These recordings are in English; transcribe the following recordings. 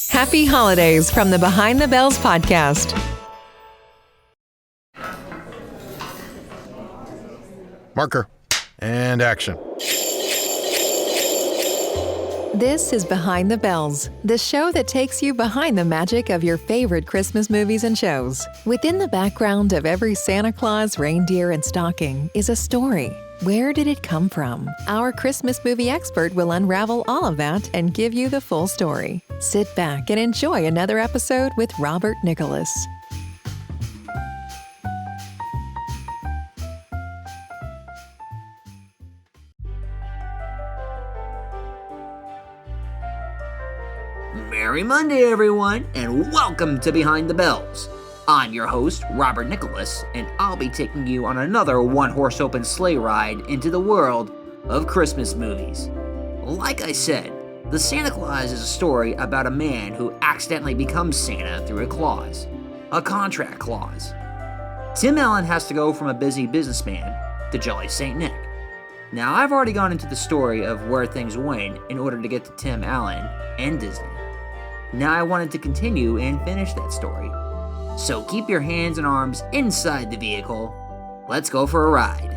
Happy holidays from the Behind the Bells podcast. Marker. And action. This is Behind the Bells, the show that takes you behind the magic of your favorite Christmas movies and shows. Within the background of every Santa Claus, reindeer, and stocking is a story. Where did it come from? Our Christmas movie expert will unravel all of that and give you the full story. Sit back and enjoy another episode with Robert Nicholas. Merry Monday, everyone, and welcome to Behind the Bells. I'm your host, Robert Nicholas, and I'll be taking you on another one-horse open sleigh ride into the world of Christmas movies. Like I said, The Santa Claus is a story about a man who accidentally becomes Santa through a clause, a contract clause. Tim Allen has to go from a busy businessman to Jolly St. Nick. Now, I've already gone into the story of where things went in order to get to Tim Allen and Disney. Now I wanted to continue and finish that story. So keep your hands and arms inside the vehicle. Let's go for a ride.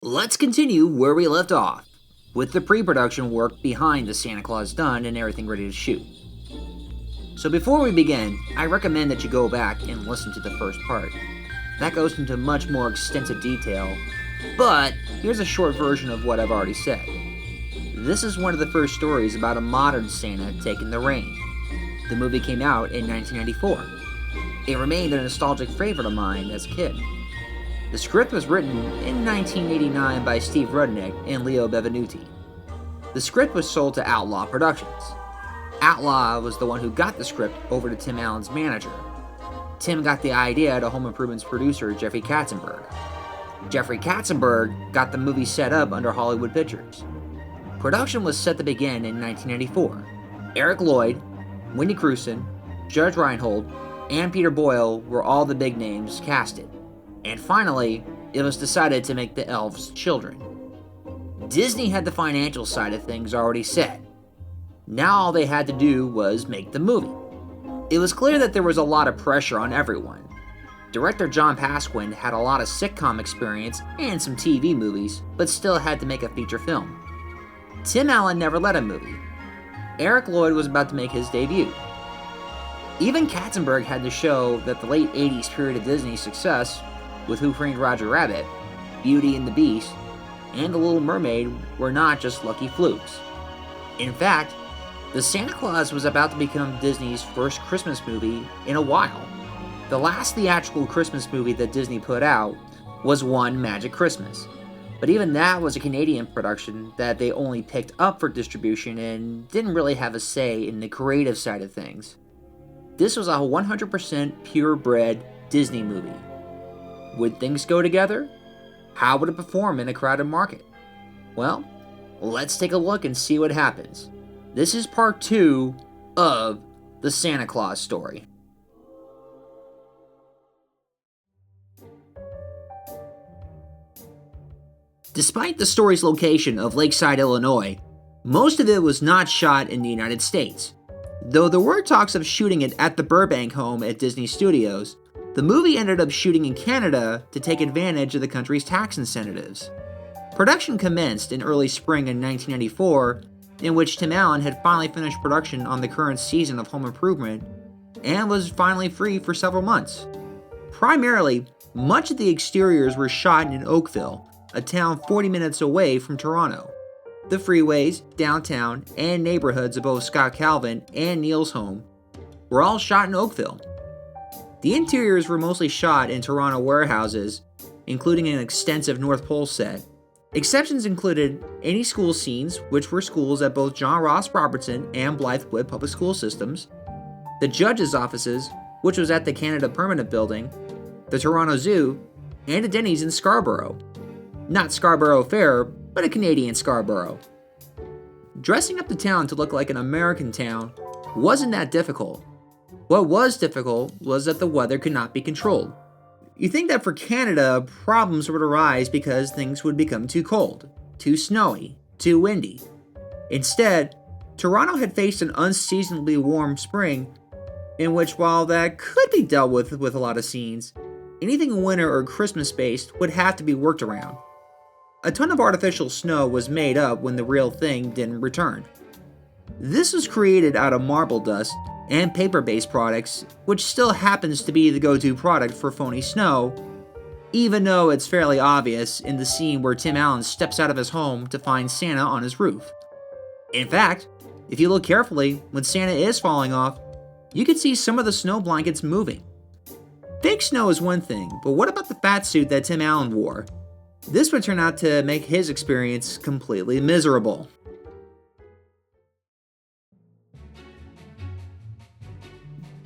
Let's continue where we left off, with the pre-production work behind the Santa Claus done and everything ready to shoot. So before we begin, I recommend that you go back and listen to the first part. That goes into much more extensive detail, but here's a short version of what I've already said. This is one of the first stories about a modern Santa taking the reign. The movie came out in 1994. It remained a nostalgic favorite of mine as a kid. The script was written in 1989 by Steve Rudnick and Leo Bevenuti. The script was sold to Outlaw Productions. Outlaw was the one who got the script over to Tim Allen's manager. Tim got the idea to Home Improvement's producer, Jeffrey Katzenberg. Jeffrey Katzenberg got the movie set up under Hollywood Pictures. Production was set to begin in 1994. Eric Lloyd, Wendy Crewson, Judge Reinhold, and Peter Boyle were all the big names casted. And finally, it was decided to make the elves children. Disney had the financial side of things already set. Now all they had to do was make the movie. It was clear that there was a lot of pressure on everyone. Director John Pasquin had a lot of sitcom experience and some TV movies, but still had to make a feature film. Tim Allen never led a movie. Eric Lloyd was about to make his debut. Even Katzenberg had to show that the late 80s period of Disney's success with Who Framed Roger Rabbit, Beauty and the Beast, and The Little Mermaid were not just lucky flukes. In fact, The Santa Claus was about to become Disney's first Christmas movie in a while. The last theatrical Christmas movie that Disney put out was One Magic Christmas. But even that was a Canadian production that they only picked up for distribution and didn't really have a say in the creative side of things. This was a 100% purebred Disney movie. Would things go together? How would it perform in a crowded market? Well, let's take a look and see what happens. This is part 2 of the Santa Claus story. Despite the story's location of Lakeside, Illinois, most of it was not shot in the United States. Though there were talks of shooting it at the Burbank home at Disney Studios, the movie ended up shooting in Canada to take advantage of the country's tax incentives. Production commenced in early spring in 1994, in which Tim Allen had finally finished production on the current season of Home Improvement and was finally free for several months. Primarily, much of the exteriors were shot in Oakville, a town 40 minutes away from Toronto. The freeways, downtown, and neighborhoods of both Scott Calvin and Neil's home were all shot in Oakville. The interiors were mostly shot in Toronto warehouses, including an extensive North Pole set. Exceptions included any school scenes, which were schools at both John Ross Robertson and Blythewood Public School Systems, the judges' offices, which was at the Canada Permanent Building, the Toronto Zoo, and a Denny's in Scarborough. Not Scarborough Fair, but a Canadian Scarborough. Dressing up the town to look like an American town wasn't that difficult. What was difficult was that the weather could not be controlled. You think that for Canada, problems would arise because things would become too cold, too snowy, too windy. Instead, Toronto had faced an unseasonably warm spring, in which, while that could be dealt with a lot of scenes, anything winter or Christmas based would have to be worked around. A ton of artificial snow was made up when the real thing didn't return. This was created out of marble dust and paper-based products, which still happens to be the go-to product for phony snow, even though it's fairly obvious in the scene where Tim Allen steps out of his home to find Santa on his roof. In fact, if you look carefully, when Santa is falling off, you can see some of the snow blankets moving. Fake snow is one thing, but what about the fat suit that Tim Allen wore? This would turn out to make his experience completely miserable.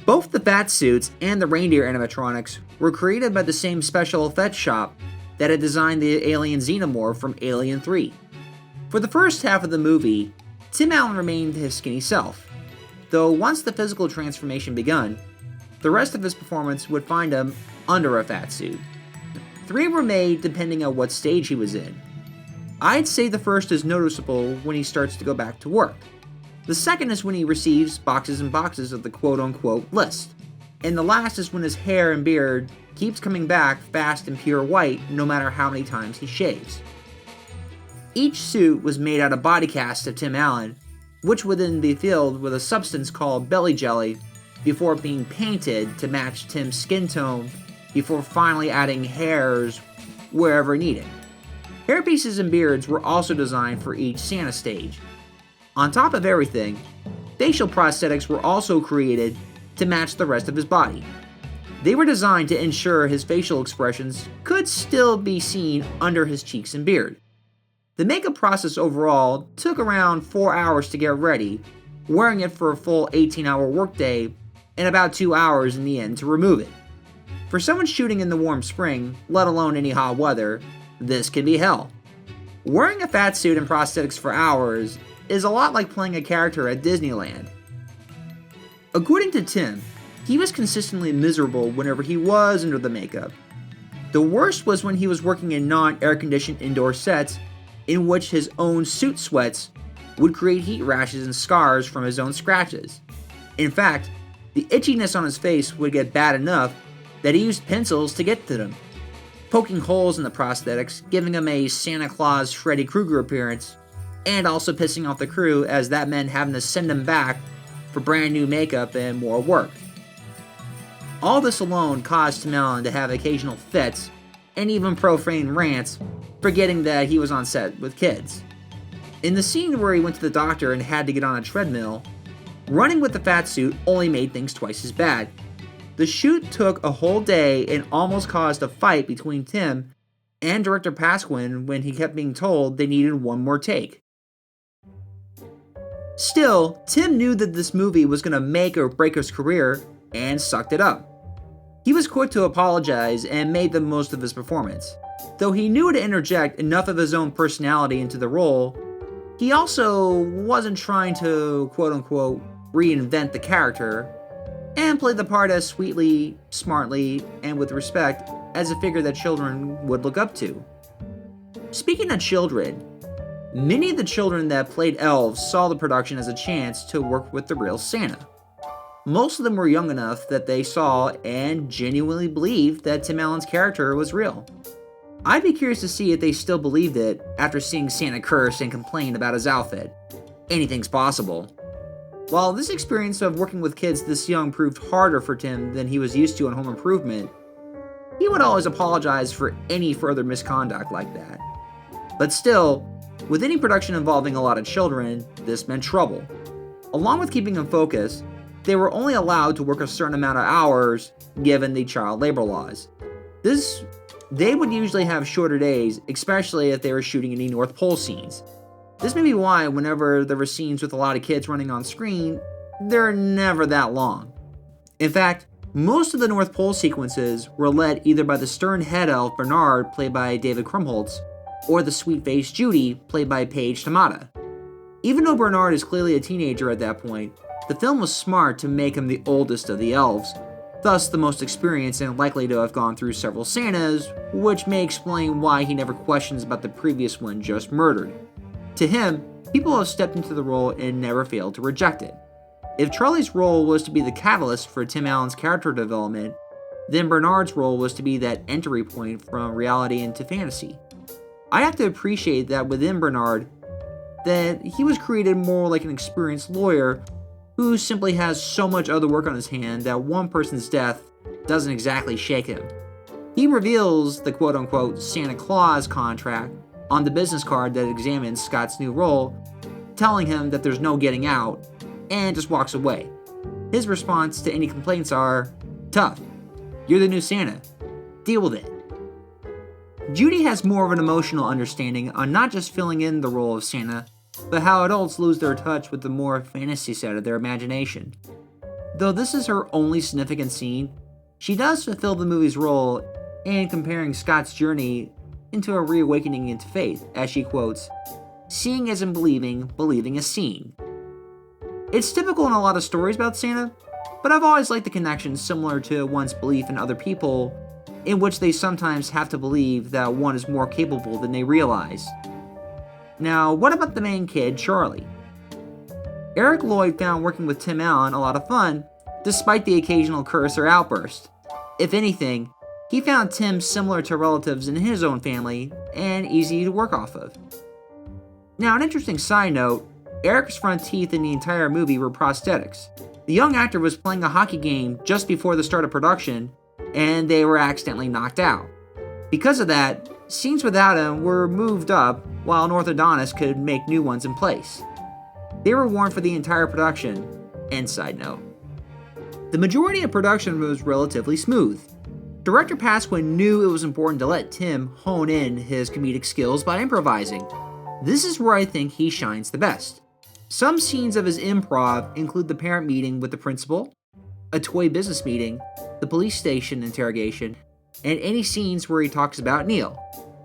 Both the fat suits and the reindeer animatronics were created by the same special effects shop that had designed the alien xenomorph from Alien 3. For the first half of the movie, Tim Allen remained his skinny self, though once the physical transformation begun, the rest of his performance would find him under a fat suit. 3 were made depending on what stage he was in. I'd say the first is noticeable when he starts to go back to work. The second is when he receives boxes and boxes of the quote-unquote list. And the last is when his hair and beard keeps coming back fast and pure white no matter how many times he shaves. Each suit was made out of body cast of Tim Allen, which would then be filled with a substance called belly jelly before being painted to match Tim's skin tone before finally adding hairs wherever needed. Hairpieces and beards were also designed for each Santa stage. On top of everything, facial prosthetics were also created to match the rest of his body. They were designed to ensure his facial expressions could still be seen under his cheeks and beard. The makeup process overall took around 4 hours to get ready, wearing it for a full 18-hour workday, and about 2 hours in the end to remove it. For someone shooting in the warm spring, let alone any hot weather, this can be hell. Wearing a fat suit and prosthetics for hours is a lot like playing a character at Disneyland. According to Tim, he was consistently miserable whenever he was under the makeup. The worst was when he was working in non-air-conditioned indoor sets in which his own suit sweats would create heat rashes and scars from his own scratches. In fact, the itchiness on his face would get bad enough that he used pencils to get to them, poking holes in the prosthetics, giving him a Santa Claus Freddy Krueger appearance, and also pissing off the crew as that meant having to send him back for brand new makeup and more work. All this alone caused Tim Allen to have occasional fits and even profane rants, forgetting that he was on set with kids. In the scene where he went to the doctor and had to get on a treadmill, running with the fat suit only made things twice as bad. The shoot took a whole day and almost caused a fight between Tim and director Pasquin when he kept being told they needed one more take. Still, Tim knew that this movie was going to make or break his career and sucked it up. He was quick to apologize and made the most of his performance. Though he knew to interject enough of his own personality into the role, he also wasn't trying to quote-unquote reinvent the character and played the part as sweetly, smartly, and with respect as a figure that children would look up to. Speaking of children, many of the children that played elves saw the production as a chance to work with the real Santa. Most of them were young enough that they saw and genuinely believed that Tim Allen's character was real. I'd be curious to see if they still believed it after seeing Santa curse and complain about his outfit. Anything's possible. While this experience of working with kids this young proved harder for Tim than he was used to on Home Improvement, he would always apologize for any further misconduct like that. But still, with any production involving a lot of children, this meant trouble. Along with keeping them focused, they were only allowed to work a certain amount of hours given the child labor laws. They would usually have shorter days, especially if they were shooting any North Pole scenes. This may be why whenever there were scenes with a lot of kids running on screen, they're never that long. In fact, most of the North Pole sequences were led either by the stern head elf Bernard, played by David Krumholtz, or the sweet-faced Judy, played by Paige Tamata. Even though Bernard is clearly a teenager at that point, the film was smart to make him the oldest of the elves, thus the most experienced and likely to have gone through several Santas, which may explain why he never questions about the previous one just murdered. To him, people have stepped into the role and never failed to reject it. If Charlie's role was to be the catalyst for Tim Allen's character development, then Bernard's role was to be that entry point from reality into fantasy. I have to appreciate that within Bernard, that he was created more like an experienced lawyer who simply has so much other work on his hand that one person's death doesn't exactly shake him. He reveals the quote-unquote Santa Claus contract on the business card that examines Scott's new role, telling him that there's no getting out, and just walks away. His response to any complaints are, "Tough. You're the new Santa. Deal with it." Judy has more of an emotional understanding on not just filling in the role of Santa, but how adults lose their touch with the more fantasy side of their imagination. Though this is her only significant scene, she does fulfill the movie's role in comparing Scott's journey into a reawakening into faith, as she quotes, "Seeing isn't believing, believing is seeing." It's typical in a lot of stories about Santa, but I've always liked the connection similar to one's belief in other people, in which they sometimes have to believe that one is more capable than they realize. Now, what about the main kid, Charlie? Eric Lloyd found working with Tim Allen a lot of fun, despite the occasional curse or outburst. If anything, he found Tim similar to relatives in his own family and easy to work off of. Now, an interesting side note, Eric's front teeth in the entire movie were prosthetics. The young actor was playing a hockey game just before the start of production, and they were accidentally knocked out. Because of that, scenes without him were moved up, while an orthodontist could make new ones in place. They were worn for the entire production. End side note. The majority of production was relatively smooth. Director Pasquin knew it was important to let Tim hone in his comedic skills by improvising. This is where I think he shines the best. Some scenes of his improv include the parent meeting with the principal, a toy business meeting, the police station interrogation, and any scenes where he talks about Neil.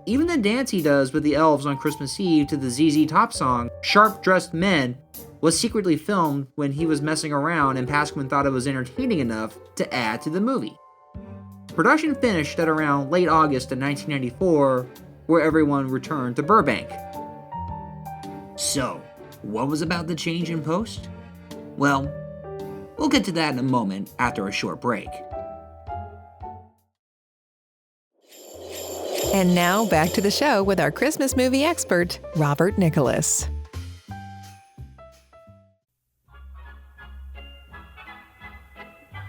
Even the dance he does with the elves on Christmas Eve to the ZZ Top song, Sharp Dressed Men, was secretly filmed when he was messing around and Pasquin thought it was entertaining enough to add to the movie. Production finished at around late August of 1994, where everyone returned to Burbank. So, what was about the change in post? Well, we'll get to that in a moment after a short break. And now back to the show with our Christmas movie expert, Robert Nicholas.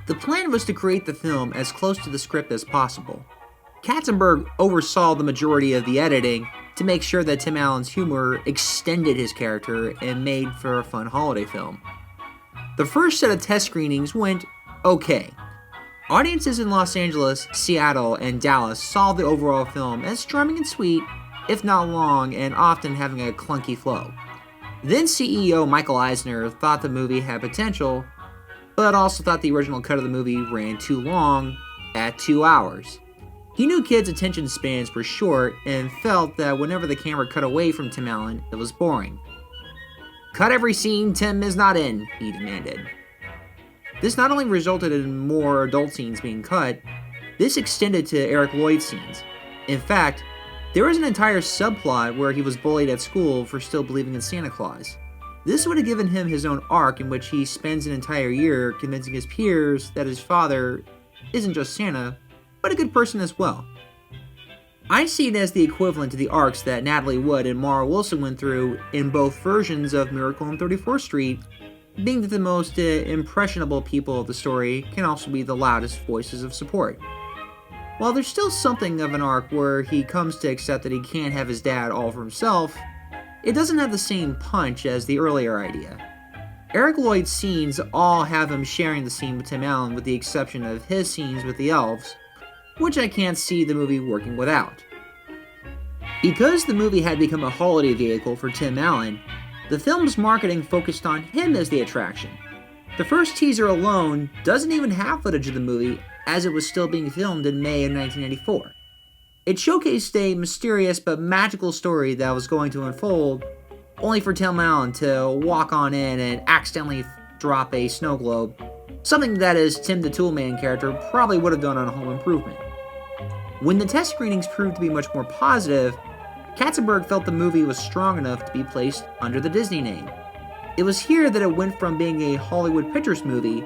The plan was to create the film as close to the script as possible. Katzenberg oversaw the majority of the editing to make sure that Tim Allen's humor extended his character and made for a fun holiday film. The first set of test screenings went okay. Audiences in Los Angeles, Seattle, and Dallas saw the overall film as charming and sweet, if not long and often having a clunky flow. Then CEO Michael Eisner thought the movie had potential, but also thought the original cut of the movie ran too long, at 2 hours. He knew kids' attention spans were short and felt that whenever the camera cut away from Tim Allen, it was boring. "Cut every scene Tim is not in," he demanded. This not only resulted in more adult scenes being cut, this extended to Eric Lloyd's scenes. In fact, there was an entire subplot where he was bullied at school for still believing in Santa Claus. This would have given him his own arc in which he spends an entire year convincing his peers that his father isn't just Santa, but a good person as well. I see it as the equivalent to the arcs that Natalie Wood and Mara Wilson went through in both versions of Miracle on 34th Street, being that the most impressionable people of the story can also be the loudest voices of support. While there's still something of an arc where he comes to accept that he can't have his dad all for himself, it doesn't have the same punch as the earlier idea. Eric Lloyd's scenes all have him sharing the scene with Tim Allen with the exception of his scenes with the elves, which I can't see the movie working without. Because the movie had become a holiday vehicle for Tim Allen, the film's marketing focused on him as the attraction. The first teaser alone doesn't even have footage of the movie, as it was still being filmed in May of 1994. It showcased a mysterious but magical story that was going to unfold, only for Tim Allen to walk on in and accidentally drop a snow globe, something that his Tim the Toolman character probably would have done on Home Improvement. When the test screenings proved to be much more positive, Katzenberg felt the movie was strong enough to be placed under the Disney name. It was here that it went from being a Hollywood Pictures movie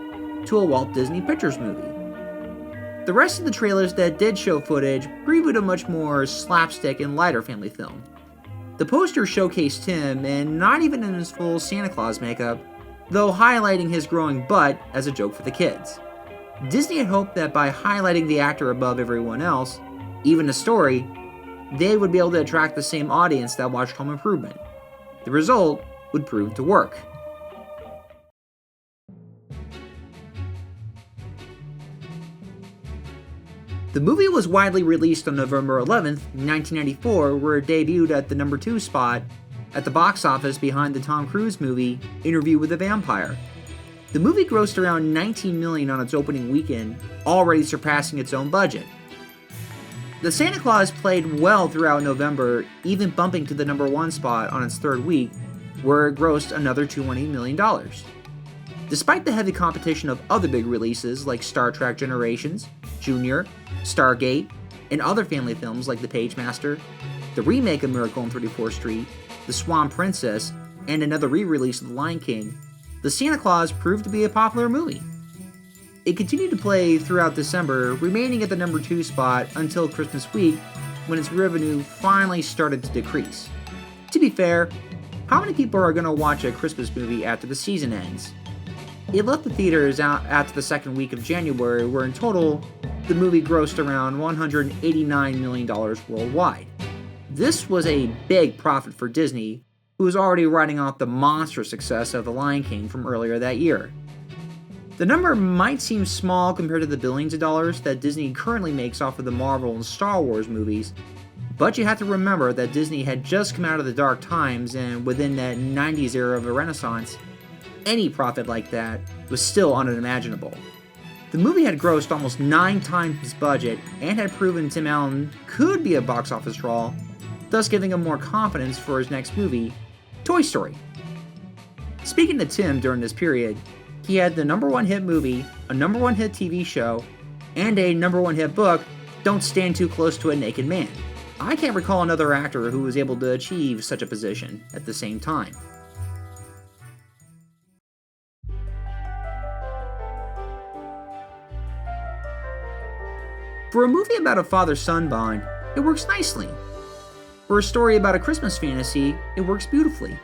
to a Walt Disney Pictures movie. The rest of the trailers that did show footage previewed a much more slapstick and lighter family film. The poster showcased Tim, and not even in his full Santa Claus makeup, though highlighting his growing butt as a joke for the kids. Disney had hoped that by highlighting the actor above everyone else, even the story, they would be able to attract the same audience that watched Home Improvement. The result would prove to work. The movie was widely released on November 11th, 1994, where it debuted at the number 2 spot at the box office behind the Tom Cruise movie Interview with a Vampire. The movie grossed around $19 million on its opening weekend, already surpassing its own budget. The Santa Claus played well throughout November, even bumping to the number 1 spot on its third week, where it grossed another $200 million. Despite the heavy competition of other big releases like Star Trek Generations, Junior, Stargate, and other family films like The Pagemaster, the remake of Miracle on 34th Street, The Swan Princess, and another re-release of The Lion King, The Santa Claus proved to be a popular movie. It continued to play throughout December, remaining at the number 2 spot until Christmas week, when its revenue finally started to decrease. To be fair, how many people are going to watch a Christmas movie after the season ends? It left the theaters out after the second week of January, where in total, the movie grossed around $189 million worldwide. This was a big profit for Disney, who was already riding off the monster success of The Lion King from earlier that year. The number might seem small compared to the billions of dollars that Disney currently makes off of the Marvel and Star Wars movies, but you have to remember that Disney had just come out of the dark times, and within that 90s era of a renaissance, any profit like that was still unimaginable. The movie had grossed almost 9 times its budget and had proven Tim Allen could be a box office draw, thus giving him more confidence for his next movie, Toy Story. Speaking to Tim during this period, he had the number 1 hit movie, a number 1 hit TV show, and a number 1 hit book, Don't Stand Too Close to a Naked Man. I can't recall another actor who was able to achieve such a position at the same time. For a movie about a father-son bond, it works nicely. For a story about a Christmas fantasy, it works beautifully.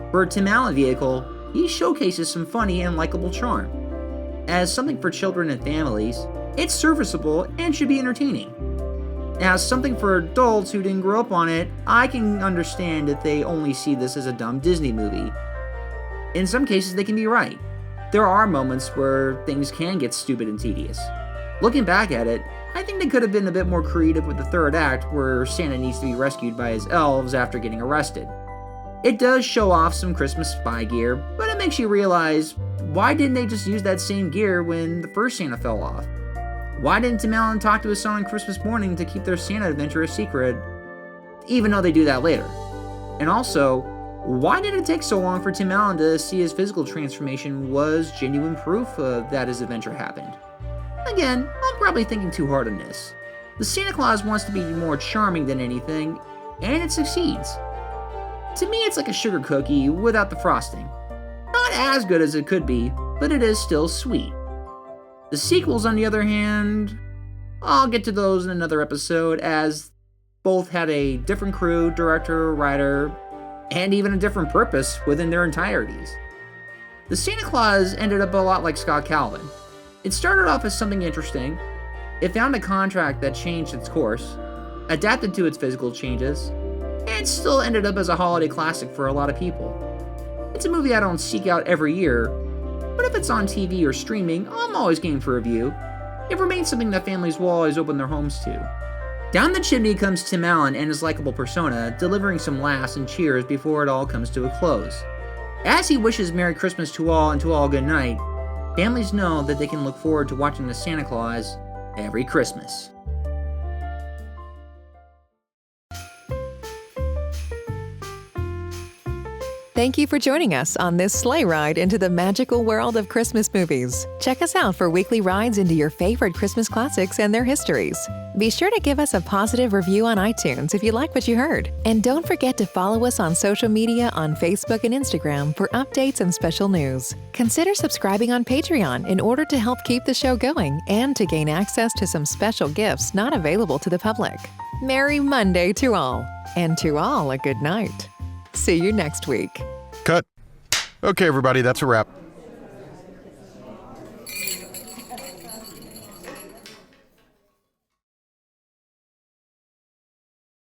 For a Tim Allen vehicle, he showcases some funny and likable charm. As something for children and families, it's serviceable and should be entertaining. As something for adults who didn't grow up on it, I can understand that they only see this as a dumb Disney movie. In some cases, they can be right. There are moments where things can get stupid and tedious. Looking back at it, I think they could have been a bit more creative with the third act, where Santa needs to be rescued by his elves after getting arrested. It does show off some Christmas spy gear, but it makes you realize, why didn't they just use that same gear when the first Santa fell off? Why didn't Tim Allen talk to his son on Christmas morning to keep their Santa adventure a secret, even though they do that later? And also, why did it take so long for Tim Allen to see his physical transformation was genuine proof that his adventure happened? Again, I'm probably thinking too hard on this. The Santa Claus wants to be more charming than anything, and it succeeds. To me, it's like a sugar cookie without the frosting. Not as good as it could be, but it is still sweet. The sequels, on the other hand, I'll get to those in another episode, as both had a different crew, director, writer, and even a different purpose within their entirities. The Santa Claus ended up a lot like Scott Calvin. It started off as something interesting, it found a contract that changed its course, adapted to its physical changes, and still ended up as a holiday classic for a lot of people. It's a movie I don't seek out every year, but if it's on TV or streaming, I'm always game for a review. It remains something that families will always open their homes to. Down the chimney comes Tim Allen and his likable persona, delivering some laughs and cheers before it all comes to a close. As he wishes Merry Christmas to all and to all good night, families know that they can look forward to watching the Santa Claus every Christmas. Thank you for joining us on this sleigh ride into the magical world of Christmas movies. Check us out for weekly rides into your favorite Christmas classics and their histories. Be sure to give us a positive review on iTunes if you like what you heard. And don't forget to follow us on social media on Facebook and Instagram for updates and special news. Consider subscribing on Patreon in order to help keep the show going and to gain access to some special gifts not available to the public. Merry Monday to all, and to all a good night. See you next week. Cut. Okay, everybody, that's a wrap.